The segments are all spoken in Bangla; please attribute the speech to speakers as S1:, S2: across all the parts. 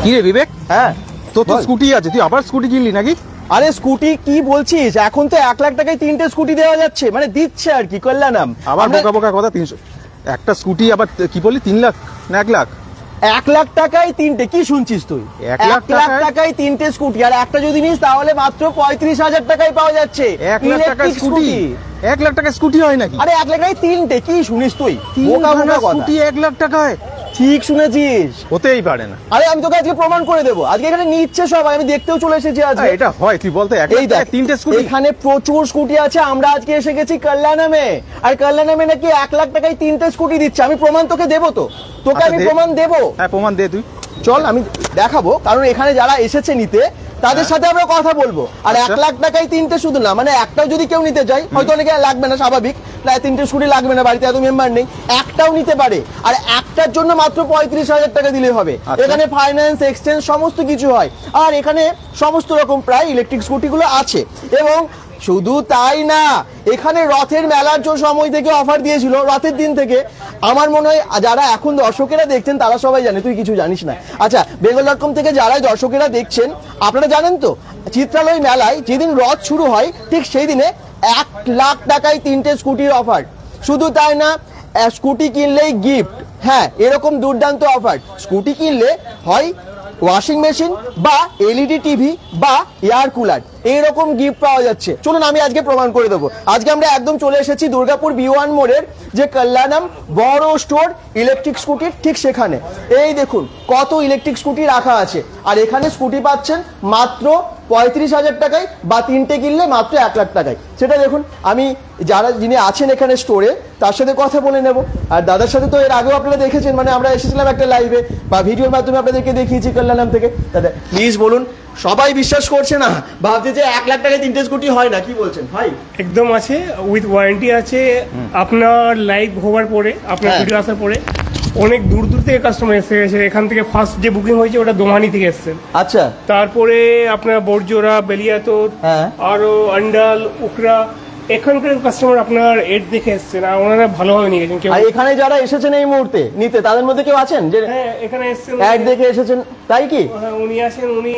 S1: কি রে বিবেক?
S2: হ্যাঁ,
S1: তোর তো স্কুটি আছে, তুই আবার স্কুটি কিনলি নাকি?
S2: আরে স্কুটি কি বলছিস, এখন তো 1 লাখ টাকায় 3টে স্কুটি দেওয়া যাচ্ছে, মানে দিচ্ছে আর কি কল্যাণম।
S1: আবার বোকা বোকা কথা। 300 একটা স্কুটি, আবার কি বললি 3 লাখ না 1 লাখ?
S2: 1 লাখ টাকায় 3টে, কি শুনছিস তুই?
S1: 1 লাখ
S2: টাকায় 3টে স্কুটি, আর একটা যদি নিস তাহলে মাত্র 35,000 টাকায় পাওয়া যাচ্ছে।
S1: 1 লাখ টাকায় স্কুটি? 1 লাখ টাকায় স্কুটি হয় নাকি?
S2: আরে 1 লাখ টাকায় 3টে, কি শুনিস তুই? বোকা বোকা কথা।
S1: স্কুটি 1 লাখ টাকায়?
S2: ঠিক শুনেছিস,
S1: হতেই পারে না।
S2: আরে আমি তোকে আজকে প্রমাণ করে দেবো, আজকে এখানে নিচ্ছে সবাই, আমি দেখতেও চলে এসেছি আজকে।
S1: এটা হয় তুই বলতে 1 লাখ টাকায় 3টে স্কুটি?
S2: এখানে প্রচুর স্কুটি আছে, আমরা আজকে এসে গেছি কল্যাণমে, আর কল্যাণমে নাকি 1 লাখ টাকায় 3টে স্কুটি দিচ্ছে। আমি প্রমাণ তোকে দেবো, তোকে আমি প্রমাণ দেবো।
S1: হ্যাঁ প্রমাণ দে তুই।
S2: চল আমি দেখাবো, কারণ এখানে যারা এসেছে নিতে তাদের সাথে আমরা কথা বলবো। আর 1 লাখ টাকায় 3টে শুধু না, মানে একটাও যদি কেউ নিতে চায়, হয়তো অনেকে লাগবে না, স্বাভাবিক, না 3টে স্কুটি লাগবে না, বাড়িতে এত মেম্বার নেই, একটাও নিতে পারে। আর একটার জন্য মাত্র 35,000 টাকা দিলে হবে। এখানে ফাইন্যান্স, এক্সচেঞ্জ সমস্ত কিছু হয়, আর এখানে সমস্ত রকম প্রায় ইলেকট্রিক স্কুটিগুলো আছে। এবং শুধু তাই না, এখানে রথের মেলার সময় থেকে অফার দিয়েছিল, রথের দিন থেকে। আমার মনে হয় যারা এখন দর্শকেরা দেখছেন তারা সবাই জানে, তুই কিছু জানিস না। আচ্ছা, bengal.com থেকে যারা দর্শকেরা দেখছেন আপনারা জানেন তো, চিত্রালয় মেলায় যেদিন রথ শুরু হয় ঠিক সেই দিনে 1 লাখ টাকায় 3টে স্কুটির অফার। শুধু তাই না, স্কুটি কিনলেই গিফট। হ্যাঁ, এরকম দুর্দান্ত অফার। স্কুটি কিনলে হয় ওয়াশিং মেশিন বা এলইডি টিভি বা এয়ার কুলার, এইরকম গিফট পাওয়া যাচ্ছে। চলুন আমি আজকে প্রমাণ করে দেবো। আজকে আমরা একদম চলে এসেছি দুর্গাপুর B1 মোড়ের যে কল্যাণম বড় স্টোর ইলেকট্রিক স্কুটির ঠিক সেখানে। এই দেখুন কত ইলেকট্রিক স্কুটি রাখা আছে, আর এখানে স্কুটি পাচ্ছেন মাত্র 35,000 টাকায়, বা 3টে কিনলে মাত্র 1 লাখ টাকায়। সেটা দেখুন, আমি যিনি আছেন এখানে স্টোরে তার সাথে কথা বলে নেব। আর দাদার সাথে তো এর আগেও আপনারা দেখেছেন, মানে আমরা এসেছিলাম একটা লাইভে বা ভিডিওর মাধ্যমে আপনাদেরকে দেখিয়েছি কল্যাণম থেকে। দাদা প্লিজ বলুন, সবাই বিশ্বাস করছে না, ভাবছে যে 1 লাখ টাকায় 3টে স্কুটি হয় না, কি বলছেন ভাই?
S3: একদম আছে, উইথ ওয়ারেন্টি আছে। আপনার লাইভ হওয়ার পরে, আপনার ভিডিও আসার পরে অনেক দূর দূর থেকে কাস্টমার এসে গেছে। এখান থেকে ফার্স্ট যে বুকিং হয়েছে ওটা দোহানি থেকে এসছেন।
S2: আচ্ছা,
S3: তারপরে আপনার বড়জোড়া, বেলিয়াতোর, আরো আন্ডাল, উকরা, এখানকার কাস্টমার আপনার এড দেখে এসছেন, আর ওনারা ভালোভাবে নিয়ে গেছেন। কেউ
S2: এখানে যারা এসেছেন এই মুহূর্তে নিতে, তাদের মধ্যে কেউ আছেন যে
S3: এখানে এসছেন
S2: অ্যাড দেখে এসেছেন, তাই কি?
S3: উনি আছেন, উনি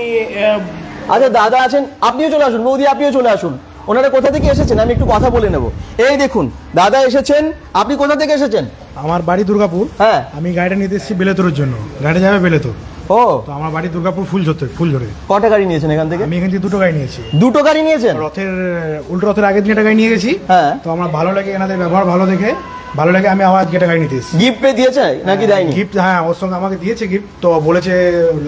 S2: আচ্ছা দাদা আছেন, আপনিও চলে আসুন, বৌদি আপনিও চলে আসুন। ওনারা কোথা থেকে এসেছেন আমি একটু কথা বলে নেব। এই দেখুন দাদা এসেছেন, আপনি কোথা থেকে এসেছেন?
S4: আমার বাড়ি দুর্গাপুর।
S2: হ্যাঁ,
S4: আমি গাড়িটা নিতে এসেছি বেলেতরের জন্য, গাড়িটা যাবে বেলেতর।
S2: ও,
S4: তো আমার বাড়ি দুর্গাপুর ফুলঝরে।
S2: কটা গাড়ি নিয়েছেন এখান থেকে?
S4: আমি এখান থেকে 2টো গাড়ি নিয়েছি।
S2: 2টো গাড়ি নিয়েছেন?
S4: উল্টো রথের আগের দিন একটা গাড়ি নিয়ে গেছি।
S2: হ্যাঁ,
S4: তো আমার ভালো লাগে, এনাদের ব্যবহার ভালো দেখে ভালো লাগে, আমি আবার আজকে একটা গাড়ি নিতে এসেছি।
S2: গিফট পে দিয়েছে নাকি দেয়নি?
S4: গিফট, হ্যাঁ, ওর সঙ্গে আমাকে দিয়েছে গিফট। তো বলেছে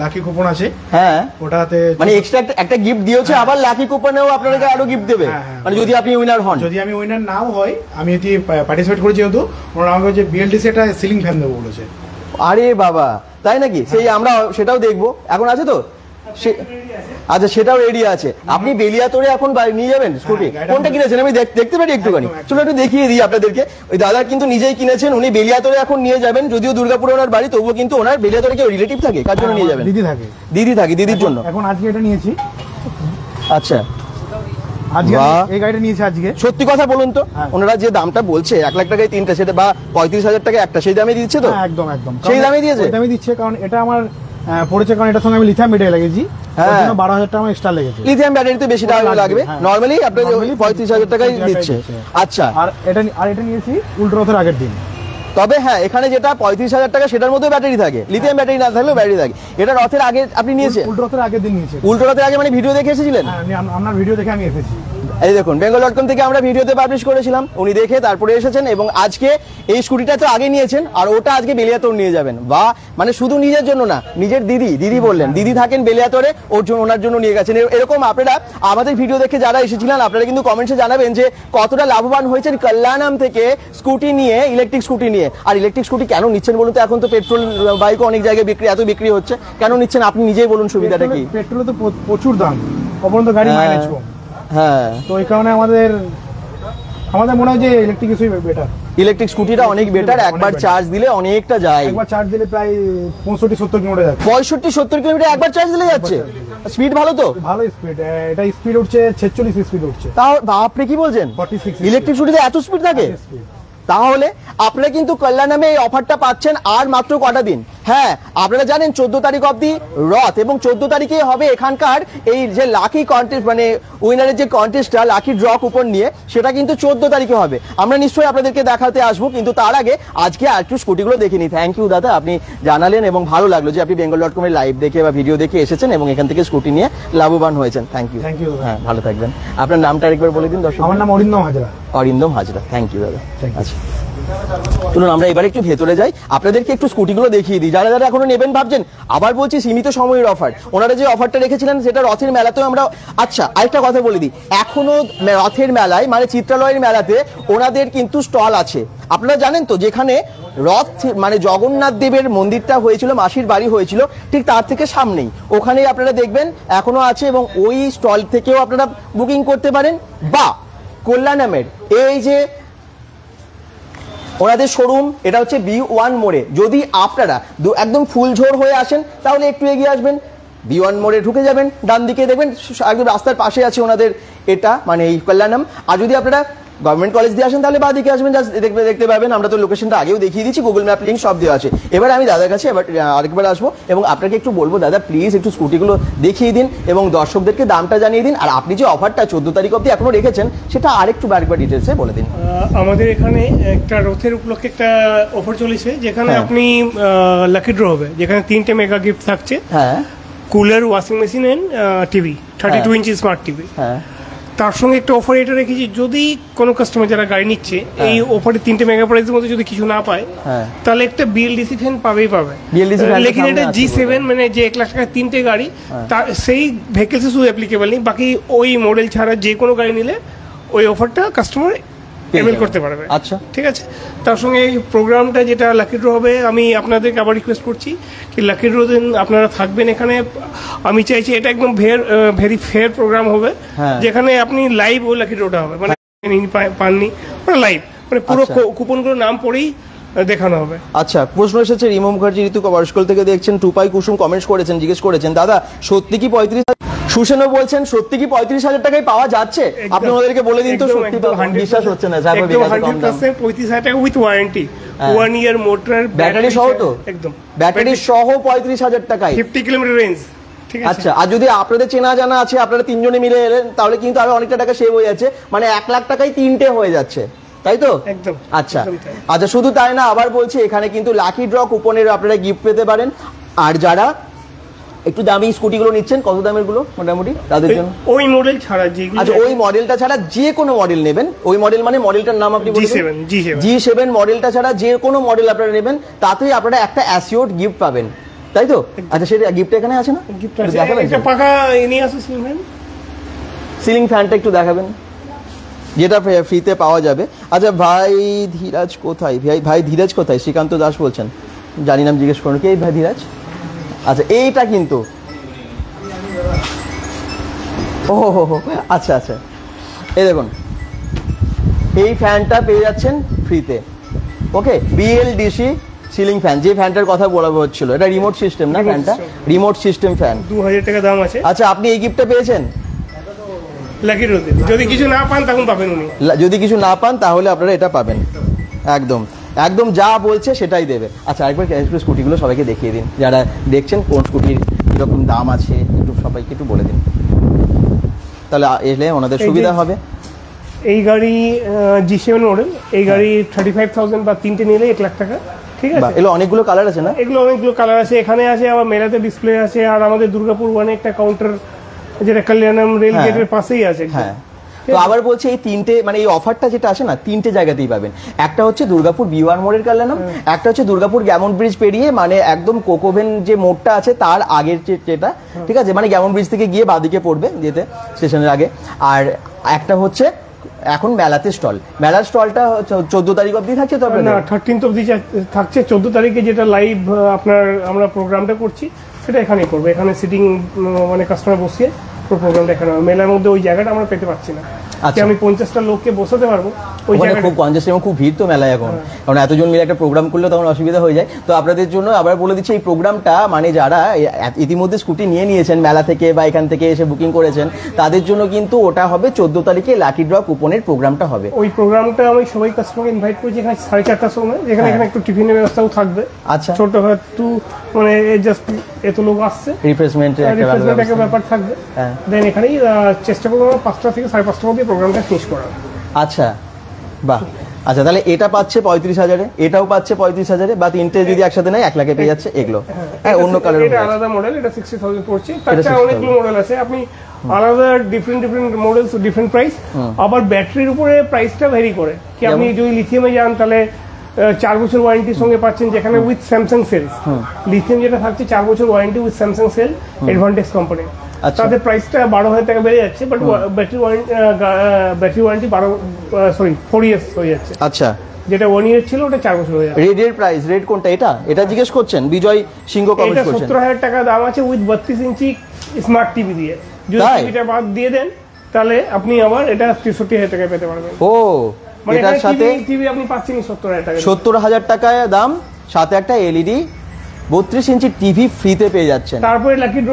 S4: লাকি কুপন আছে।
S2: হ্যাঁ,
S4: ওটাতে
S2: মানে এক্সট্রা একটা গিফট দিয়েছে, আবার লাকি কুপনেও আপনাদেরকে আরো গিফট দেবে, মানে যদি আপনি উইনার হন।
S4: যদি আমি উইনার নাও হয়, আমি এটি পার্টিসিপেট করেছি, যেহেতু ওরা আমাকে যে বিএলডিসি একটা সিলিং ফ্যান দেবো বলেছে।
S2: আরে বাবা, তাই নাকি? সেই আমরা সেটাও দেখবো, এখন আছে তো? আচ্ছা, সেটাও রেডি আছে। আপনি বেলিয়াতোরে এখন নিয়ে যাবেন স্কুটি? কোনটা কিনেছেন আমি দেখতে পারি একটুখানি? চলো একটু দেখিয়ে দিই আপনাদেরকে। ওই দাদা কিন্তু নিজেই কিনেছেন, উনি বেলিয়াতোরে এখন নিয়ে যাবেন। যদিও দুর্গাপুরে ওনার বাড়ি, তবুও কিন্তু ওনার বেলিয়াতোরে কেউ রিলেটিভ থাকে, কার জন্য নিয়ে যাবেন?
S4: দিদি থাকে।
S2: দিদি থাকে, দিদির জন্য
S4: এখন আজকে এটা নিয়েছি।
S2: আচ্ছা,
S4: আজকে এই গাড়িটা নিয়েছি আজকে।
S2: সত্যি কথা বলুন তো, ওনারা যে দামটা বলছে 1 লাখ টাকায় 3টে, সেটা বা 35,000 টাকা একটা, সেই দামে দিচ্ছে তো?
S4: একদম একদম
S2: সেই দামে দিয়েছে।
S4: দামে দিচ্ছে, কারণ এটা আমার পড়েছে, কারণ এটার সঙ্গে আমি লিথিয়াম ব্যাটারি লাগিয়েছি। হ্যাঁ, 12,000 টাকা এক্সট্রা লেগেছে। লিথিয়াম
S2: ব্যাটারিতে বেশি টাকা লাগবে, নরমালি আপনাদের 35,000 টাকাই দিচ্ছে। আচ্ছা,
S4: আর এটা নিয়েছি উল্টো রথের আগের দিন।
S2: তবে হ্যাঁ, এখানে যেটা 35,000 টাকা সেটার মধ্যে ব্যাটারি থাকে, লিথিয়াম ব্যাটারি না থাকলেও ব্যাটারি থাকে। এটা রথের আগে আপনি নিয়েছেন?
S4: উল্টো রথের আগের দিন নিয়েছি।
S2: উল্টো রথের আগে মানে ভিডিও দেখে এসেছিলেন?
S4: আপনার ভিডিও দেখে আমি এসেছি।
S2: এই দেখুন, bengal.com থেকে আমরা ভিডিওতে পাবলিশ করেছিলাম, উনি দেখে তারপরে এসেছেন। এবং আজকে এই স্কুটিটা তো আগে নিয়েছেন, আর ওটা আজকে বেলিয়াতোর নিয়ে যাবেন। বা মানে শুধু নিজের জন্য না, নিজের দিদি বললেন, দিদি থাকেন বেলিয়াতোরে, ওনার জন্য নিয়ে গেছেন। এরকম আপনারা আমাদের ভিডিও দেখে যারা এসেছিলেন, আপনারা কিন্তু কমেন্টসে জানাবেন যে কতটা লাভবান হয়েছেন কল্যাণম থেকে স্কুটি নিয়ে, ইলেকট্রিক স্কুটি নিয়ে। আর ইলেকট্রিক স্কুটি কেন নিচ্ছেন বলুন তো? এখন তো পেট্রোল বাইকও অনেক জায়গায় বিক্রি হচ্ছে, কেন নিচ্ছেন আপনি নিজেই বলুন, সুবিধাটা কি?
S4: পেট্রোলে তো প্রচুর দাম, অপরন্ত গাড়ি মাইলেজ কম।
S2: হ্যাঁ,
S4: তো এই কারণে আমাদের মনে হয় যে ইলেকট্রিক বেটার।
S2: ইলেকট্রিক স্কুটিটা অনেক বেটার, একবার চার্জ দিলে অনেকটা যায়।
S4: একবার চার্জ দিলে প্রায় 65-70 কিলোমিটার যাচ্ছে।
S2: 65-70 কিলোমিটার একবার চার্জ দিলে যাচ্ছে। স্পিড ভালো তো?
S4: ভালো স্পিড, এটা স্পিড উঠছে 46 স্পিড উঠছে।
S2: তাও আপনি কি বলছেন?
S4: 46
S2: ইলেকট্রিক স্কুটিতে এত স্পিড থাকে? তাহলে আপনারা কিন্তু কল্যাণমে এই অফারটা পাচ্ছেন আর মাত্র কটা দিন, হ্যাঁ আপনারা জানেন 14 তারিখ অবধি রথ, এবং 14 তারিখে হবে এখানকার এই যে লাকি কন্টেস্ট, মানে উইনারের যে কন্টেস্টটা লাকি ড্র কুপন নিয়ে, সেটা কিন্তু 14 তারিখে হবে। আমরা নিশ্চয়ই আপনাদেরকে দেখাতে আসবো, কিন্তু তার আগে আজকে আর একটু স্কুটিগুলো দেখে নিই। থ্যাংক ইউ দাদা, আপনি জানালেন এবং ভালো লাগলো যে আপনি bengal.com এর লাইভ দেখে বা ভিডিও দেখে এসেছেন এবং এখান থেকে স্কুটি নিয়ে লাভবান হয়েছেন। Thank you.
S4: Thank you.
S2: হ্যাঁ, ভালো থাকবেন। আপনার নামটা আরেকবার বলে দিন দর্শক।
S4: আমার নাম অরিন্দম হাজরা।
S2: অরিন্দম হাজরা, থ্যাংক ইউ দাদা।
S4: Thank you.
S2: আচ্ছা চলুন আমরা এবার একটু ভেতরে যাই, আপনাদেরকে একটু স্কুটিগুলো দেখিয়ে দিই। যারা যারা এখনো নেবেন ভাবছেন, আবার বলছি সীমিত সময়ের অফার। ওনারা যে অফারটা রেখেছিলেন সেটা রথের মেলাতেও আমরা। আচ্ছা আরেকটা কথা বলে দিই, এখনো রথের মেলায় মানে চিত্রালয়ের মেলাতে ওনাদের কিন্তু স্টল আছে। আপনারা জানেন তো, যেখানে রথ মানে জগন্নাথ দেবের মন্দিরটা হয়েছিল, মাসির বাড়ি হয়েছিল, ঠিক তার থেকে সামনেই ওখানেই আপনারা দেখবেন এখনো আছে, এবং ওই স্টল থেকেও আপনারা বুকিং করতে পারেন। বা কল্যাণমের এই যে ওনাদের শোরুম, এটা হচ্ছে B1 মোড়ে। যদি আপনারা একদম ফুলঝোর হয়ে আসেন তাহলে একটু এগিয়ে আসবেন, B1 মোড়ে ঢুকে যাবেন, ডান দিকে দেখবেন একদম রাস্তার পাশে আছে ওনাদের এটা মানে এই কল্যাণম। আর যদি আপনারা গভর্নমেন্ট কলেজ দিয়ে আসেন তাহলে বাদিকে আসবেন, দেখতে পাবেন। আমরা তো লোকেশনটা আগেও দেখিয়ে দিচ্ছি, গুগল ম্যাপ লিঙ্ক সব দেওয়া আছে। এবার আমি দাদার কাছে এবার আরেকবার আসবো এবং আপনাকে একটু বলবো, দাদা প্লিজ একটু স্কুটিগুলো দেখিয়ে দিন এবং দর্শকদেরকে দামটা জানিয়ে দিন। আর আপনি যে অফারটা 14 তারিখ অবধি এখনো রেখেছেন সেটা আরেকটু আরেকবার ডিটেলসে বলে দিন।
S3: আমাদের এখানে একটা রথের উপলক্ষে একটা অফার চলেছে, যেখানে
S2: হ্যাঁ।
S3: আপনি লাকি ড্র হবে, যেখানে 3টে মেগা গিফট থাকছে।
S2: হ্যাঁ,
S3: cooler, washing machine and TV, 32 inch smart TV.
S2: হ্যাঁ,
S3: তার সঙ্গে একটা অফার এটা রেখেছি, যদি কোনো কাস্টমার যারা গাড়ি নিচ্ছে এই অফারে 3টে মেগা প্রাইসের মধ্যে যদি কিছু না পায়,
S2: হ্যাঁ।
S3: তাহলে একটা BLDC ফ্যান পাবেই পাবে।
S2: BLDC ফ্যান তো
S3: লেকিন
S2: সামনে
S3: এটা
S2: আছে
S3: G7 মানে যে 1 লাখ টাকায় 3টে গাড়ি, তার সেই ভেহিকেলসে শুধু অ্যাপ্লিকেবল নেই, বাকি ওই মডেল ছাড়া যে কোনো গাড়ি নিলে ওই অফারটা কাস্টমার অ্যাভেল করতে পারবে।
S2: আচ্ছা,
S3: ঠিক আছে। তার সঙ্গে এই প্রোগ্রামটা যেটা লাকি ড্র হবে, আমি আপনাদেরকে আবার রিকোয়েস্ট করছি কি লাকি ড্র দিন আপনারা থাকবেন এখানে। আমি চাইছি এটা একদম ভেরি ফেয়ার প্রোগ্রাম হবে,
S2: হ্যাঁ।
S3: যেখানে আপনি লাইভ ও লাকি ড্রটা হবে, মানে পাননি মানে লাইভ, মানে পুরো
S2: আচ্ছা।
S3: কুপনগুলোর নাম পড়েই দেখানো হবে।
S2: আচ্ছা, প্রশ্ন এসেছে রিমো মুখার্জি, ঋতু কমার্সকল থেকে দেখছেন, টুপাই কুসুম কমেন্টস করেছেন, জিজ্ঞেস করেছেন দাদা সত্যি কি 35, সুসেনও বলছেন সত্যি কি 35,000 টাকায় পাওয়া যাচ্ছে? আপনি ওদেরকে বলে দিন তো, সত্যি বিশ্বাস হচ্ছে না।
S3: 35,000 টাকা with warranty, 1 year motor,
S2: battery সহ তো?
S3: একদম
S2: ব্যাটারি সহ 35,000 টাকায়,
S3: 50 কিলোমিটার রেঞ্জ। ঠিক আছে।
S2: আচ্ছা, আর যদি আপনাদের চেনা জানা আছে, আপনারা তিনজনে মিলে এলেন, তাহলে কিন্তু আরো অনেকটা টাকা সেভ হয়ে যাচ্ছে, মানে 1 লাখ টাকায় 3টে হয়ে যাচ্ছে, তাই তো?
S3: একদম।
S2: আচ্ছা
S3: একদম তাই।
S2: আচ্ছা, শুধু তাই না, আবার বলছি এখানে কিন্তু লাকি ড্র কুপনের আপনারা গিফট পেতে পারেন। আর যারা একটু দামি স্কুটিগুলো নিচ্ছেন, কত দামের গুলো মোটামুটি তাদের জন্য?
S3: ওই মডেল ছাড়া যেগুলো,
S2: আচ্ছা, ওই মডেলটা ছাড়া যে কোনো মডেল নেবেন, ওই মডেল মানে মডেলটার নাম আপনি বলুন।
S3: G7
S2: মডেলটা ছাড়া যে কোনো মডেল আপনারা নেবেন, তাতেই আপনারা একটা অ্যাসিওর্ড গিফট পাবেন, তাই তো? আচ্ছা, সেটা গিফট এখানে আছে না?
S3: গিফট আছে, একটা পাকা নিয়ে আসুন
S2: সিলিং ফ্যানটা একটু দেখাবেন, যেটা ফ্রিতে পাওয়া যাবে। আচ্ছা, ভাই ধীরাজ কোথায়? ভাই ধীরাজ কোথায়? শ্রীকান্ত দাস বলছেন, জানি নাম, জিজ্ঞেস করুন কে ভাই ধীরাজ। আচ্ছা, এইটা কিন্তু ও আচ্ছা আচ্ছা, এই দেখুন এই ফ্যানটা পেয়ে যাচ্ছেন ফ্রিতে। ওকে, BLDC সিলিং ফ্যান, যে ফ্যানটার কথা বলা হচ্ছিল, এটা রিমোট সিস্টেম না ফ্যানটা? রিমোট সিস্টেম ফ্যান,
S3: 2000 টাকা দাম আছে।
S2: আচ্ছা, আপনি এই গিফটটা পেয়েছেন
S3: লাকি ড্রতে। যদি কিছু না পান তখন পাবেন উনি।
S2: যদি কিছু না পান তাহলে আপনারা এটা পাবেন। একদম একদম যা বলছে সেটাই দেবে। আচ্ছা, আরেকবার স্কুটিগুলো সবাইকে দেখিয়ে দিন, যারা দেখছেন কোন স্কুটির কিরকম দাম আছে একটু সবাইকে একটু বলে দিন, তাহলে এলে ওনাদের সুবিধা হবে।
S3: এই গাড়ি G7 মডেল, এই গাড়ি 35,000 বা 3টে নিলে 1 লাখ টাকা। ঠিক আছে,
S2: এগুলো অনেকগুলো কালার আছে না?
S3: এগুলো অনেকগুলো কালার আছে, এখানে আছে, আবার মেলাতে ডিসপ্লে আছে। আর আমাদের দুর্গাপুর ওয়ানে একটা কাউন্টার, যেটা কল্যাণম রেল গেটের পাশেই আছে।
S2: হ্যাঁ, তো আবার বলছি এই 3টে মানে এই অফারটা যেটা আসে না, 3টে জায়গাতেই পাবেন। একটা হচ্ছে দুর্গাপুর B1 মোড়ের কল্যাণম, একটা হচ্ছে দুর্গাপুর গ্যামন ব্রিজ পেরিয়ে মানে একদম কোকোভেন যে মোড়টা আছে তার আগের যেটা, ঠিক আছে, মানে গ্যামন ব্রিজ থেকে গিয়ে বাদিকে পড়বে যেতে স্টেশনের আগে। আর একটা হচ্ছে এখন মেলাতে স্টল, মেলার স্টলটা 14 তারিখ অবধি থাকছে তো আপনাদের?
S3: না, 13 অবধি থাকছে। 14 তারিখে যেটা লাইভ আপনার আমরা প্রোগ্রামটা করছি সেটা এখানেই করবো। এখানে সিটিং মানে কাস্টমার বসিয়ে প্রোগ্রামটা এখানে হবে। মেলার মধ্যে ওই জায়গাটা আমরা পেতে পারছি না। যে আমি 50টা লোককে বসাতে পারবো ওই
S2: ওখানে
S3: জায়গাটা।
S2: খুব কনজেস্ট এবং খুব ভিড় তো মেলায় এখন, কারণ এতজন মিলে একটা প্রোগ্রাম করলে তখন অসুবিধা হয়ে যায়। তো আপনাদের জন্য আবার বলে দিচ্ছি এই প্রোগ্রামটা মানে যারা ইতিমধ্যে স্কুটি নিয়ে নিয়েছেন মেলা থেকে বা এখান থেকে এসে বুকিং করেছেন তাদের জন্য কিন্তু ওটা হবে 14 তারিখে লাকি ড্র কুপনের প্রোগ্রামটা হবে।
S3: ওই প্রোগ্রামটা আমি সবাই কাস্টমারকে ইনভাইট করছি এখানে 4:30টার সময়, যেখানে এখানে একটু টিফিনের ব্যবস্থাও থাকবে।
S2: আচ্ছা,
S3: ছোট একটু মানে জাস্ট এত লোক আসছে,
S2: রিফ্রেশমেন্টের
S3: একটা ব্যাপার থাকবে। দেন এখানেই চেষ্টা করবো 5টা থেকে 5:30টার মধ্যে প্রোগ্রামটা শেষ করা।
S2: আচ্ছা, বাহ। আচ্ছা, তাহলে এটা পাচ্ছে 35,000-এ, এটাও পাচ্ছে 35,000-এ, বা তিনটে যদি একসাথে নেয় 1 লাখে পেয়ে যাচ্ছে এগুলো। হ্যাঁ, অন্য কালার
S3: এটা আলাদা মডেল, এটা 60,000 পড়ছে। তাছাড়া অনেকগুলো মডেল আছে, আপনি আলাদা ডিফারেন্ট মডেলস ডিফারেন্ট প্রাইস। আবার ব্যাটারির উপরে প্রাইসটা ভ্যারি করে, কি আপনি যদি লিথিয়ামে যান তাহলে 4 বছর ওয়ারেন্টির সঙ্গে পাচ্ছেন, যেখানে উইথ স্যামসাং সেল। লিথিয়াম যেটা থাকছে 4 বছর warranty with Samsung sale, advantage company. তাদের প্রাইসটা 12,000 টাকা বেড়ে যাচ্ছে, বাট ব্যাটারি ওয়ারেন্টি 4 ইয়ার্স হয়ে যাচ্ছে।
S2: আচ্ছা,
S3: যেটা 1 ইয়ার ছিল ওটা 4 বছর হয়ে যাচ্ছে।
S2: রেডের প্রাইস, রেড কোনটা? এটা জিজ্ঞেস করছেন বিজয় সিংহ, কমেন্ট
S3: এটা
S2: করছেন।
S3: 17,000 টাকা দাম আছে উইথ 32 ইঞ্চি স্মার্ট টিভি দিয়ে। যদি টিভিটা বাদ দিয়ে দেন তাহলে আপনি আবার এটা 63,000 টাকায় পেতে পারবেন।
S2: ও,
S3: মানে
S2: এটার সাথে
S3: টিভি আপনি পাচ্ছেন 70,000 টাকা।
S2: 70,000 টাকায় দাম, সাথে একটা এলইডি 32 ইঞ্চি টিভি ফ্রিতে পেয়ে যাচ্ছেন।
S3: তারপরে লাকি ড্র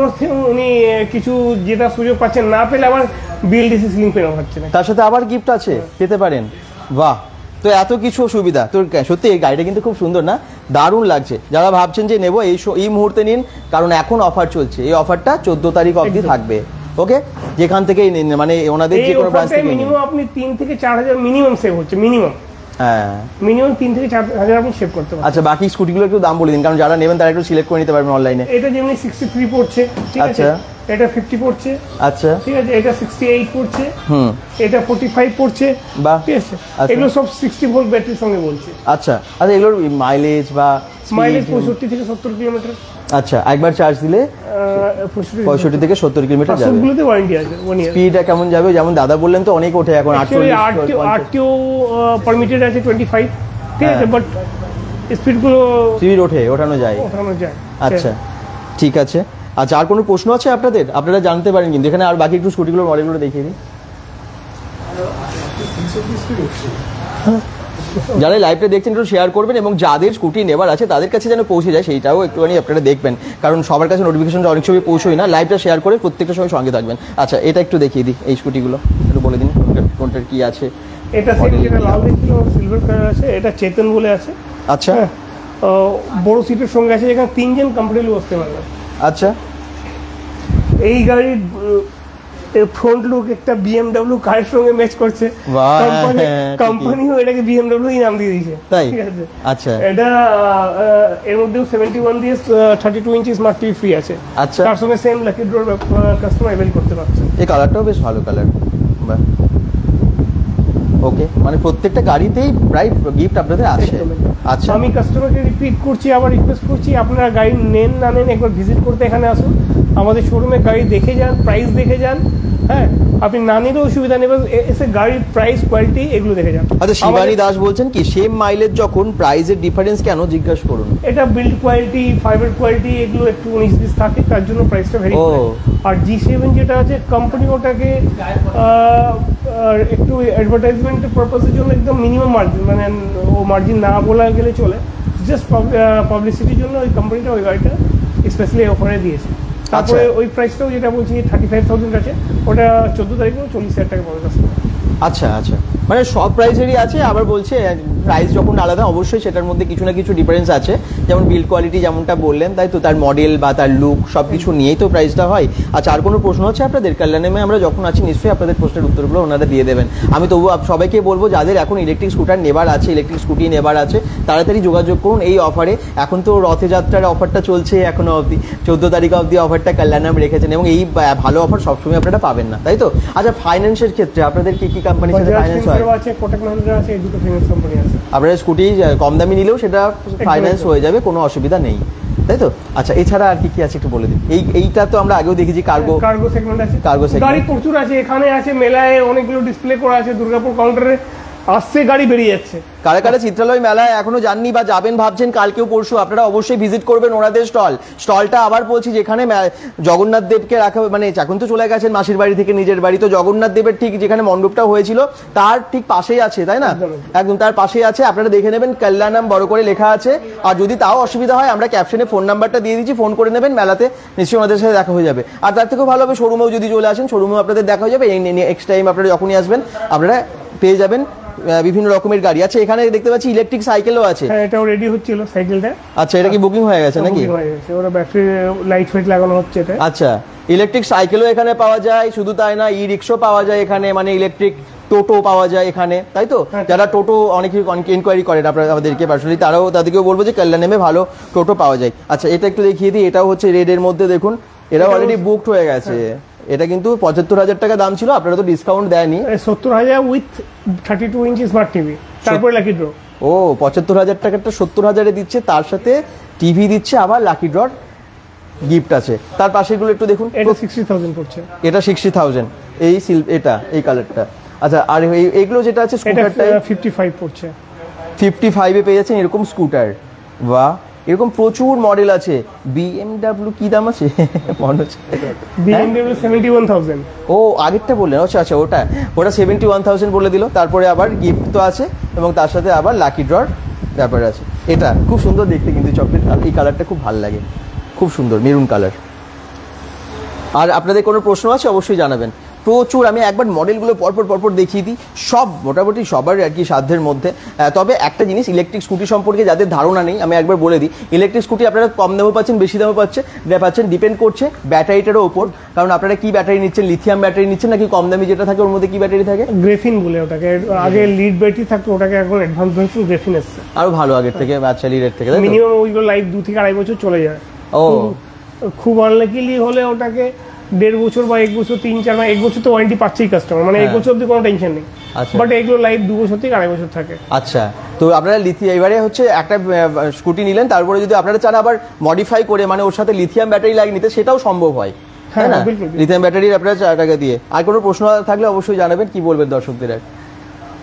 S3: উনি কিছু যেটা সুযোগ পাচ্ছেন, না পেলে আবার বিএলডিসি সিলিং ফ্যানও পাচ্ছেন,
S2: তার সাথে আবার গিফট আছে, পেতে পারেন। বাহ, তো এত কিছু সুবিধা তো সত্যি এই গাড়িটা কিন্তু খুব সুন্দর না, দারুণ লাগছে। যারা ভাবছেন যে নেবো এই মুহূর্তে নিন, কারণ এখন অফার চলছে। এই অফারটা 14 তারিখ অবধি থাকবে। ওকে, যেখান থেকেই নিন, মানে ওনাদের যে কোনো ব্রাঞ্চ থেকে
S3: মিনিমাম আপনি 3 থেকে 4,000 মিনিমাম সেভ হচ্ছে, মিনিমাম।
S2: হ্যাঁ,
S3: মিনিমাম 3 থেকে 4,000 আপনি সেভ করতে পারেন।
S2: আচ্ছা, বাকি স্কুটিগুলো একটু দাম বলে দিন, কারণ যারা নেবেন তারা একটু সিলেক্ট করে নিতে পারবেন অনলাইনে।
S3: এটা যেমনি 63 পড়ছে, ঠিক আছে, এটা 50 পড়ছে,
S2: আচ্ছা,
S3: ঠিক আছে, এটা 68 পড়ছে, এটা 45 পড়ছে, ঠিক আছে। এগুলো সব 60 ভোল্ট ব্যাটারির সঙ্গে বলছে।
S2: আচ্ছা, আচ্ছা, এগুলোর মাইলেজ বা
S3: মাইলেজ 65 থেকে 70 কিলোমিটার।
S2: আচ্ছা, একবার চার্জ দিলে 65 থেকে 70 কিলোমিটার যাবে।
S3: সবগুলোতে ওয়ারেন্টি আছে 1 ইয়ার।
S2: স্পিডটা কেমন যাবে? যেমন দাদা বললেন তো অনেক ওঠে এখন, 48
S3: আরটিও পারমিটেড আছে 25, ঠিক আছে, বাট স্পিডগুলো
S2: স্পিড ওঠানো যায়। আচ্ছা, ঠিক আছে। আচ্ছা, আর কোনো প্রশ্ন আছে আপনাদের? আপনারা জানতে পারেন কিন্তু এখানে আর বাকি একটু স্কুটিগুলোর মডেলগুলো দেখিয়ে দিই। যারা লাইভটা দেখছেন একটু শেয়ার করবেন, এবং যাদের স্কুটি নেবার আছে তাদের কাছে যেন পৌঁছে যায় সেইটাও একটুখানি আপনারা দেখবেন, কারণ সবার কাছে নোটিফিকেশনটা অনেক সময় পৌঁছই না। লাইভটা শেয়ার করে প্রত্যেকটা সময় সঙ্গে থাকবেন। আচ্ছা, এটা একটু দেখিয়ে দিই, এই স্কুটিগুলো একটু বলে দিন কোনটার কি আছে।
S3: এটা যেটা লাল দেখছিল সিলভার কালার আছে, এটা চেতন বলে আছে।
S2: আচ্ছা,
S3: বড় সিটের সঙ্গে আছে, যেখানে 3 জন কমফোর্টেবলি বসতে পারবেন।
S2: আচ্ছা,
S3: এই গাড়ির ফ্রন্ট লুক একটা BMW কারের সঙ্গে ম্যাচ করছে। কোম্পানিও এটাকে BMW নাম দিয়ে দিয়েছে, ঠিক আছে।
S2: আচ্ছা,
S3: এটা এর মধ্যেও 71 দিয়ে 32 ইঞ্চি স্মার্ট টিভি ফ্রি আছে।
S2: আচ্ছা,
S3: তার সঙ্গে same lucky draw customer avail করতে পারছে।
S2: এই কালারটাও বেশ ভালো কালার। বাহ, ওকে, মানে প্রত্যেকটা গাড়িতেই প্রায় গিফট আপনাদের আছে। আচ্ছা,
S3: আমি কাস্টমারকে রিপিট করছি, আবার রিকোয়েস্ট করছি, আপনারা গাড়ি নেন না নেন একবার ভিজিট করতে এখানে আসুন, আমাদের শোরুমে গাড়ি দেখে যান, প্রাইস দেখে যান। হ্যাঁ, আপনি না নিলেও অসুবিধা নেই, এসে গাড়ির প্রাইস কোয়ালিটি এগুলো দেখে যান।
S2: আচ্ছা, শিবানী দাস বলছেন কি সেম মাইলেজ যখন প্রাইসের ডিফারেন্স কেন জিজ্ঞাসা করুন।
S3: এটা বিল্ড কোয়ালিটি, ফাইবার কোয়ালিটি এগুলো একটু 19-20 থাকে, তার জন্য প্রাইসটা ভ্যারি করে। আর G7 যেটা আছে কোম্পানি ওটাকে একটু অ্যাডভার্টাইজমেন্টের পারপাসের জন্য একদম মিনিমাম মার্জিন, মানে ও মার্জিন না বলা গেলে চলে, জাস্ট পাবলিসিটির জন্য ওই কোম্পানিটা ওই গাড়িটা স্পেশালি অফারে দিয়েছে। তারপরে ওই প্রাইসটাও যেটা বলছি 35,000 আছে, ওটা 14 তারিখে 40,000 টাকা পাবে কাস্টমার।
S2: আচ্ছা, আচ্ছা, মানে সব প্রাইসেরই আছে। আবার বলছে প্রাইস যখন আলাদা অবশ্যই সেটার মধ্যে কিছু না কিছু ডিফারেন্স আছে, যেমন বিল্ড কোয়ালিটি যেমনটা বললেন, তাই তো তার মডেল বা তার লুক সব কিছু নিয়েই তো প্রাইসটা হয়। আচ্ছা, আর কোনো প্রশ্ন আছে আপনাদের? কল্যাণে আমরা যখন আছি নিশ্চয়ই আপনাদের প্রশ্নের উত্তরগুলো ওনারা দিয়ে দেবেন। আমি তবু সবাইকে বলবো যাদের এখন ইলেকট্রিক স্কুটার নেবার আছে, ইলেকট্রিক স্কুটি নেবার আছে, তাড়াতাড়ি যোগাযোগ করুন এই অফারে। এখন তো রথযাত্রার অফারটা চলছে এখনো অবধি, 14 তারিখ অবধি অফারটা কল্যাণে রেখেছেন, এবং এই ভালো অফার সবসময় আপনারা পাবেন না, তাই তো? আচ্ছা, ফাইন্যান্সের ক্ষেত্রে আপনাদের কি কি কোম্পানির সাথে ফাইন্যান্স হয়?
S3: কোটাক মাহিন্দ্রা আছে, এই দুটো ফাইন্যান্স কোম্পানি আছে।
S2: আপনারা স্কুটি কম দামি নিলেও সেটা ফাইন্যান্স হয়ে যাবে, কোনো অসুবিধা নেই, তাই তো? আচ্ছা, এছাড়া আর কি কি আছে একটু বলে দিন। এইটা তো আমরা আগেও দেখেছি, কার্গো
S3: সেগমেন্ট আছে,
S2: কার্গো সেগমেন্ট
S3: গাড়ি প্রচুর আছে, এখানে আছে, মেলায় অনেকগুলো ডিসপ্লে করা আছে, দুর্গাপুর কাউন্টারে আসছে গাড়ি বেরিয়ে যাচ্ছে।
S2: কারা কারা চিত্রালয় মেলায় এখনো যাননি বা যাবেন ভাবছেন কালকেও পরশু, আপনারা অবশ্যই ভিজিট করবেন ওনাদের স্টলটা। আবার বলছি, যেখানে জগন্নাথ দেবকে রাখা, মানে এখন তো চলে গেছেন মাসির বাড়ি থেকে নিজের বাড়ি, তো জগন্নাথ দেবের ঠিক যেখানে মণ্ডপটা হয়েছিল তার ঠিক পাশেই আছে, তাই না? একদম তার পাশেই আছে, আপনারা দেখে নেবেন, কল্যাণম বড় করে লেখা আছে। আর যদি তাও অসুবিধা হয় আমরা ক্যাপশনে ফোন নাম্বারটা দিয়ে দিচ্ছি, ফোন করে নেবেন, মেলাতে নিশ্চয়ই ওনাদের সাথে দেখা হয়ে যাবে। আর তার থেকেও ভালো হবে শোরুমেও যদি চলে আসেন, শোরুমেও আপনাদের দেখা হয়ে যাবে। নেক্সট টাইম আপনারা যখনই আসবেন আপনারা পেয়ে যাবেন বিভিন্ন রকমের গাড়ি। আচ্ছা, এখানে দেখতে পাচ্ছি ইলেকট্রিক সাইকেলও আছে।
S3: হ্যাঁ, এটাও রেডি হচ্ছিল সাইকেলটা।
S2: আচ্ছা, এটা কি বুকিং হয়ে গেছে নাকি?
S3: বুকিং হয়ে গেছে, ওরা ব্যাটারি লাইট ফাইট লাগানো হচ্ছে এটা।
S2: আচ্ছা, ইলেকট্রিক সাইকেলও এখানে পাওয়া যায়, শুধু তাই না, ই রিক্সা পাওয়া যায় এখানে, মানে ইলেকট্রিক টোটো পাওয়া যায় এখানে, তাই তো? যারা টোটো অনেকে ইনকোয়ারি করেন আপনারা আমাদেরকে পার্সোনালি, তাদেরকেও বলবো যে কল্যাণে ভালো টোটো পাওয়া যায়। আচ্ছা, এটা একটু দেখিয়ে দিই, এটাও হচ্ছে রেডের মধ্যে, দেখুন এটা অলরেডি বুকড হয়ে গেছে। এটা কিন্তু ৭৫,০০০ টাকা দাম ছিল, আপনারা তো ডিসকাউন্ট দেয়নি।
S3: ৭০,০০০ উইথ 32 ইঞ্চি স্মার্ট টিভি, তারপরে লাকি ড্র।
S2: ও, ৭৫,০০০ টাকাটা ৭০,০০০-এ দিচ্ছে, তার সাথে টিভি দিচ্ছে, আবার লাকি ড্র গিফট আছে। তার পাশে গুলো একটু দেখুন,
S3: এটা 60,000 পড়ছে।
S2: এটা 60,000, এই কালারটা। আচ্ছা, আর এইগুলো যেটা আছে স্কুটারটা
S3: 55 পড়ছে।
S2: 55-এ পেয়ে যাচ্ছেন এরকম স্কুটার। বাহ, এরকম প্রচুর মডেল আছে। BMW কি দাম আছে মনে হচ্ছে?
S3: BMW 71,000।
S2: ও, আগেরটা বললেন, আচ্ছা ওটা 71,000 বলে দিল। তারপরে আবার গিফট তো আছে এবং তার সাথে আবার লাকি ড্রর ব্যাপার আছে। এটা খুব সুন্দর দেখতে কিন্তু চকলেট, এই কালারটা খুব ভালো লাগে, খুব সুন্দর মেরুন কালার। আর আপনাদের কোনো প্রশ্ন আছে অবশ্যই জানাবেন। প্রচুর, আমি একবার মডেলগুলো পরপর দেখিয়ে দিই, সব মোটামুটি সবার আর কি সাধ্যের মধ্যে। তবে একটা জিনিস, ইলেকট্রিক স্কুটি সম্পর্কে যাদের ধারণা নেই, আমি একবার বলে দিই, ইলেকট্রিক স্কুটি আপনারা কম দামে পাচ্ছেন, বেশি দামে পাচ্ছেন, ডিপেন্ড করছে ব্যাটারিটারও ওপর। কারণ আপনারা কি ব্যাটারি নিচ্ছেন, লিথিয়াম ব্যাটারি নিচ্ছেন নাকি কম দামি যেটা থাকে ওর মধ্যে কি ব্যাটারি থাকে?
S3: গ্রেফিন বলে ওটাকে, আগে লিড ব্যাটারি থাকতো, ওটাকে এখন অ্যাডভান্স ভার্সন গ্রেফিন এসেছে,
S2: আরো ভালো আগের থেকে, আচ্ছা লিডের থেকে।
S3: মিনিমাম ওইগুলো লাইফ 2 থেকে 2.5 বছর চলে যায়।
S2: ও,
S3: খুব আনলাকিলি হলে ওটাকে 1.5 বছর বা 1 বছর, 3-4 মাস, 1 বছর তো ওয়ারেন্টি পাচ্ছেই কাস্টমার, মানে 1 বছর অব্দি কোনো টেনশন নেই। বাট এগুলো লাইফ 2 বছর থেকে 2.5 বছর থাকে।
S2: আচ্ছা, তো আপনারা এবারে হচ্ছে একটা স্কুটি নিলেন, তারপরে যদি আপনারা চান আবার মডিফাই করে, মানে ওর সাথে লিথিয়াম ব্যাটারি লাগিয়ে নিতে, সেটাও সম্ভব হয়, তাই না? লিথিয়াম ব্যাটারি আপনারা 4 টাকা দিয়ে। আর কোনো প্রশ্ন থাকলে অবশ্যই জানাবেন, কি বলবেন দর্শকদের?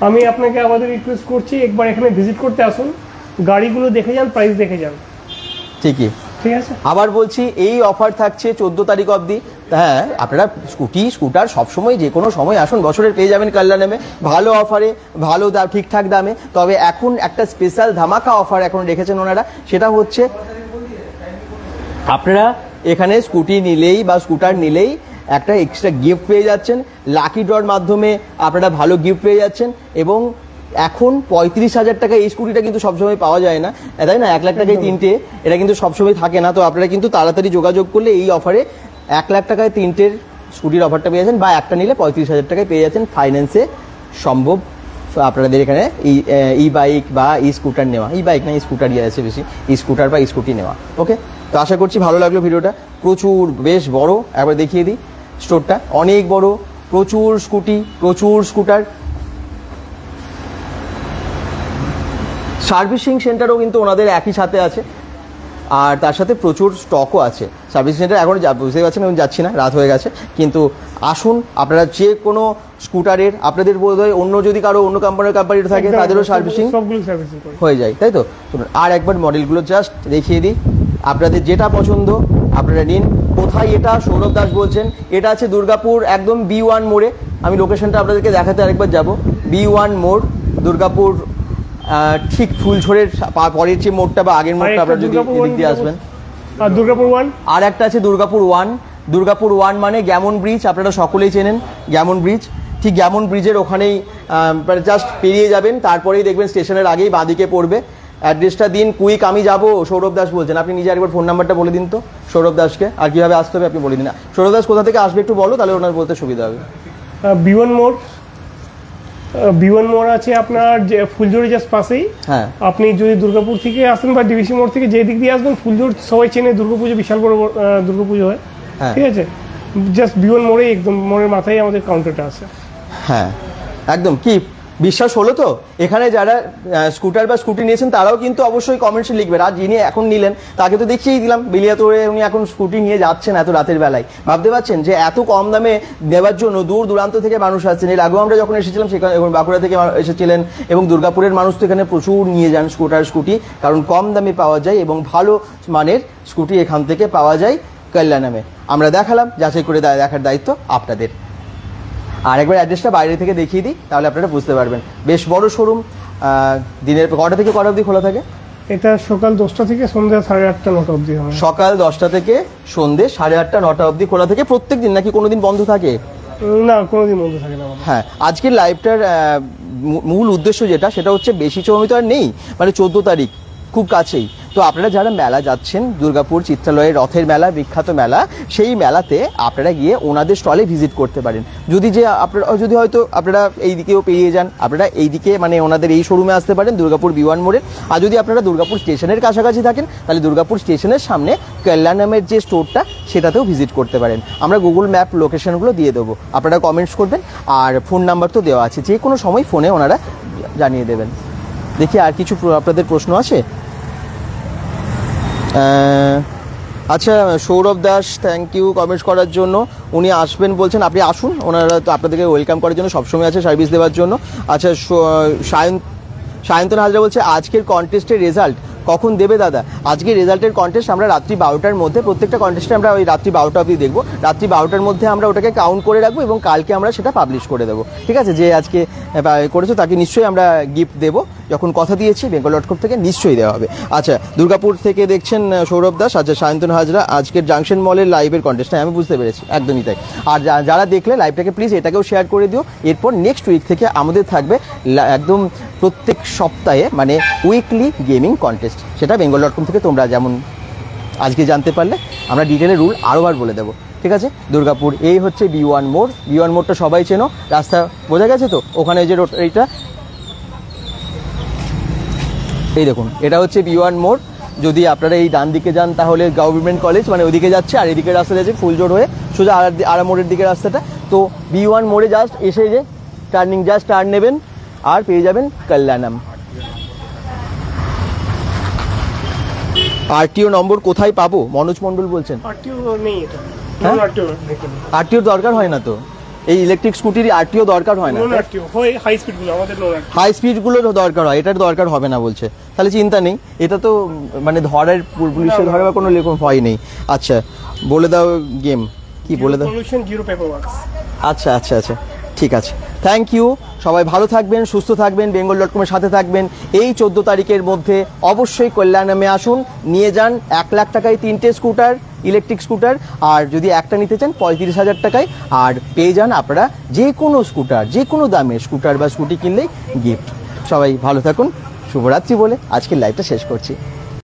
S3: আমি আপনাকে আমাদের রিকোয়েস্ট করছি, একবার এখানে ভিজিট করতে আসুন, গাড়িগুলো দেখে যান, প্রাইস দেখে যান।
S2: ঠিকই,
S3: ঠিক আছে।
S2: আবার বলছি, এই অফার থাকছে 14 তারিখ অবধি। হ্যাঁ, আপনারা স্কুটার সবসময় যে কোনো সময় আসুন, বছরের পেয়ে যাবেন কল্যাণে ভালো অফারে, ভালো ঠিকঠাক দামে। তবে এখন একটা স্পেশাল ধামাকা অফার এখন রেখেছেন ওনারা, সেটা হচ্ছে আপনারা এখানে স্কুটি নিলেই বা স্কুটার নিলেই একটা এক্সট্রা গিফট পেয়ে যাচ্ছেন, লাকি ড্রর মাধ্যমে আপনারা ভালো গিফট পেয়ে যাচ্ছেন। এবং এখন 35,000 টাকা এই স্কুটিটা কিন্তু সবসময় পাওয়া যায় না, তাই না? 1 লাখ টাকায় 3টে, এটা কিন্তু সবসময় থাকে না। তো আপনারা কিন্তু তাড়াতাড়ি যোগাযোগ করলে এই অফারে 1 লাখ টাকায় 3টের স্কুটির অফারটা পেয়ে যাচ্ছেন, বা একটা নিলে 35,000 টাকায় পেয়ে যাচ্ছেন, ফাইন্যান্সে সম্ভব। আপনাদের এখানে ই বাইক বা ই স্কুটার নেওয়া, ই বাইক না ই স্কুটারই আছে বেশি, ই স্কুটার বা স্কুটি নেওয়া। ওকে, তো আশা করছি ভালো লাগলো ভিডিওটা। প্রচুর, বেশ বড়, একবার দেখিয়ে দিই স্টোরটা, অনেক বড়, প্রচুর স্কুটি, প্রচুর স্কুটার। সার্ভিসিং সেন্টারও কিন্তু ওনাদের একই সাথে আছে, আর তার সাথে প্রচুর স্টকও আছে। সার্ভিসিং সেন্টার এখন বুঝতে পারছেন, আমি যাচ্ছি না, রাত হয়ে গেছে, কিন্তু আসুন আপনারা যে কোনো স্কুটারের, আপনাদের বোধহয় অন্য যদি কারো অন্য কোম্পানির থাকে তাদেরও সার্ভিসিং হয়ে যায়, তাই তো? আর একবার মডেলগুলো জাস্ট দেখিয়ে দিই, আপনাদের যেটা পছন্দ আপনারা নিন। কোথায় এটা? সৌরভ দাস বলছেন, এটা আছে দুর্গাপুর, একদম B1 মোড়ে। আমি লোকেশনটা আপনাদেরকে দেখাতে আরেকবার যাব। B1 মোড়, দুর্গাপুর, ঠিক ফুলঝড়ের পরের যে মোড়টা বা আগের মোড়টা, আপনারা যদি এদিক দিয়ে আসবেন।
S3: আর দুর্গাপুর 1,
S2: আর একটা আছে দুর্গাপুর 1। দুর্গাপুর 1 মানে গ্যামন ব্রিজ, আপনারা সকলেই চেনেন গ্যামন ব্রিজ। ঠিক গ্যামন ব্রিজের ওখানেই জাস্ট পেরিয়ে যাবেন, তারপরেই দেখবেন স্টেশনের আগেই বাঁদিকে পড়বে। অ্যাড্রেসটা দিন, কুইক আমি যাব। সৌরভ দাস বলছেন, আপনি নিজে একবার ফোন নাম্বারটা বলে দিন তো সৌরভ দাসকে, আর কিভাবে আসতে হবে আপনি বলে দিন। সৌরভ দাস কোথা থেকে আসবে একটু বলো, তাহলে ওনার বলতে সুবিধা হবে।
S3: B1 মোড় আছে আপনার যে ফুলঝড়ি জাস্ট পাশেই।
S2: হ্যাঁ,
S3: আপনি যদি দুর্গাপুর থেকে আসেন বা ডিভিসি মোড় থেকে যে দিক দিয়ে আসবেন, ফুলঝড় সবাই চেনে, দুর্গাপুজো বিশাল বড় দুর্গাপুজো হয়, ঠিক আছে? জাস্ট B1 মোড়ে, একদম মোড়ের মাথায় আমাদের কাউন্টারটা আছে।
S2: হ্যাঁ একদম। কি বিশ্বাস হলো তো? এখানে যারা স্কুটার বা স্কুটি নিয়েছেন তারাও কিন্তু অবশ্যই কমেন্টসে লিখবেন। আর যিনি এখন নিলেন তাকে তো দেখিয়েই দিলাম বিলিয়াতোড়ে উনি এখন স্কুটি নিয়ে যাচ্ছেন এত রাতের বেলায়। ভাবতে পারছেন যে এত কম দামে দেওয়ার জন্য দূর দূরান্ত থেকে মানুষ আসছেন। এর আগেও আমরা যখন এসেছিলাম সেখানে বাঁকুড়া থেকে এসেছিলেন এবং দুর্গাপুরের মানুষ তো এখানে প্রচুর নিয়ে যান স্কুটার স্কুটি, কারণ কম দামে পাওয়া যায় এবং ভালো মানের স্কুটি এখান থেকে পাওয়া যায় কল্যাণমে। আমরা দেখালাম, যাচাই করে দেখার দায়িত্ব আপনাদের। আর একবার অ্যাড্রেসটা বাইরে থেকে দেখিয়ে দিই, তাহলে আপনারা বুঝতে পারবেন। বেশ বড় শোরুম। দিনের কটা থেকে কটা অবধি খোলা থাকে?
S3: এটা সকাল 10টা থেকে সন্ধ্যা 8:30 9টা অবধি হয়।
S2: সকাল 10টা থেকে সন্ধ্যে 8:30 9টা অবধি খোলা থাকে প্রত্যেক দিন, নাকি কোনোদিন বন্ধ থাকে?
S3: না, কোনোদিন বন্ধ থাকে না।
S2: হ্যাঁ, আজকের লাইভটার মূল উদ্দেশ্য যেটা, সেটা হচ্ছে বেশি সময় তো আর নেই, মানে 14 তারিখ খুব কাছেই। তো আপনারা যারা মেলা যাচ্ছেন, দুর্গাপুর চিত্রালয়ের রথের মেলা, বিখ্যাত মেলা, সেই মেলাতে আপনারা গিয়ে ওনাদের স্টলে ভিজিট করতে পারেন। যদি হয়তো আপনারা এই দিকেও পেরিয়ে যান, আপনারা এই দিকে মানে ওনাদের এই শোরুমে আসতে পারেন দুর্গাপুর B1 মোড়ে। আর যদি আপনারা দুর্গাপুর স্টেশনের কাছাকাছি থাকেন, তাহলে দুর্গাপুর স্টেশনের সামনে কল্যাণমের যে স্টোরটা সেটাতেও ভিজিট করতে পারেন। আমরা গুগল ম্যাপ লোকেশনগুলো দিয়ে দেবো, আপনারা কমেন্টস করবেন। আর ফোন নাম্বার তো দেওয়া আছে, যে কোনো সময় ফোনে ওনারা জানিয়ে দেবেন। দেখি আর কিছু আপনাদের প্রশ্ন আছে? আচ্ছা, Sourav Das, thank you comments করার জন্য। উনি আসবেন বলছেন, আপনি আসুন, ওনারা তো আপনাদেরকে ওয়েলকাম করার জন্য সবসময় আছে, সার্ভিস দেওয়ার জন্য। আচ্ছা, সায়ন্তন হাজরা বলছে আজকের কন্টেস্টের রেজাল্ট কখন দেবে দাদা? আজকে রেজাল্টের কন্টেস্ট আমরা রাত্রি 12টার মধ্যে, প্রত্যেকটা কন্টেস্টে আমরা ওই রাত্রি 12টা অবধি দেখবো। রাত্রি 12টার মধ্যে আমরা ওটাকে কাউন্ট করে রাখবো এবং কালকে আমরা সেটা পাবলিশ করে দেবো। ঠিক আছে? যে আজকে করেছো তাকে নিশ্চয়ই আমরা গিফট দেবো, যখন কথা দিয়েছি বেঙ্গল.com থেকে নিশ্চয়ই দেওয়া হবে। আচ্ছা, দুর্গাপুর থেকে দেখছেন সৌরভ দাস। আচ্ছা, সায়ন্তন হাজরা, আজকের জাংশন মলের লাইভের কন্টেস্ট, আমি বুঝতে পেরেছি, একদমই তাই। আর যারা দেখলে লাইভটাকে প্লিজ এটাকেও শেয়ার করে দিও। এরপর নেক্সট উইক থেকে আমাদের থাকবে একদম প্রত্যেক সপ্তাহে, মানে উইকলি গেমিং কন্টেস্ট। সেটা বেঙ্গল.com থেকে তোমরা যেমন আজকে জানতে পারলে, আমরা ডিটেলে রুল আরোবার বলে দেবো। ঠিক আছে? দুর্গাপুর, এই হচ্ছে B1 মোড়। B1 মোড়টা সবাই চেনো, রাস্তা বোঝা গেছে তো? ওখানে যে রোড, এই দেখুন, এটা হচ্ছে B1 মোড়। যদি আপনারা এই ডান দিকে যান তাহলে গভর্নমেন্ট কলেজ, মানে ওইদিকে যাচ্ছে, আর এদিকে রাস্তা যাচ্ছে ফুলজোড় হয়ে সোজা আড়ামোড়ের দিকে রাস্তাটা। তো B1 মোড়ে জাস্ট এসে যে টার্ন নেবেন আর পেয়ে যাবেন কল্যাণম। আরটিও নম্বর কোথায় পাবো? মনোজ মন্ডল বলছেন। আরটিওর দরকার হয় না তো, এই ইলেকট্রিক স্কুটির আরটিও দরকার হয় না। হাই স্পিডগুলো দরকার হয়, এটার দরকার হবে না বলছে। তাহলে চিন্তা নেই, এটা তো মানে ধরার, পুলিশে ধরার বা কোনো ভয় নেই। আচ্ছা, বলে দাও গেম কি বলে দাও। আচ্ছা আচ্ছা আচ্ছা, ঠিক আছে, থ্যাংক ইউ। সবাই ভালো থাকবেন, সুস্থ থাকবেন, বেঙ্গল.com-এর সাথে থাকবেন। এই 14 তারিখের মধ্যে অবশ্যই কল্যাণমে আসুন, নিয়ে যান 1 লাখ টাকায় 3টে স্কুটার, ইলেকট্রিক স্কুটার। আর যদি একটা নিতে চান 35,000 টাকায়, আর পেয়ে যান আপনারা যে কোনো স্কুটার, যে কোনো দামের স্কুটার বা স্কুটি কিনলেই গিফট। সবাই ভালো থাকুন, শুভরাত্রি বলে আজকের লাইভটা শেষ করছি।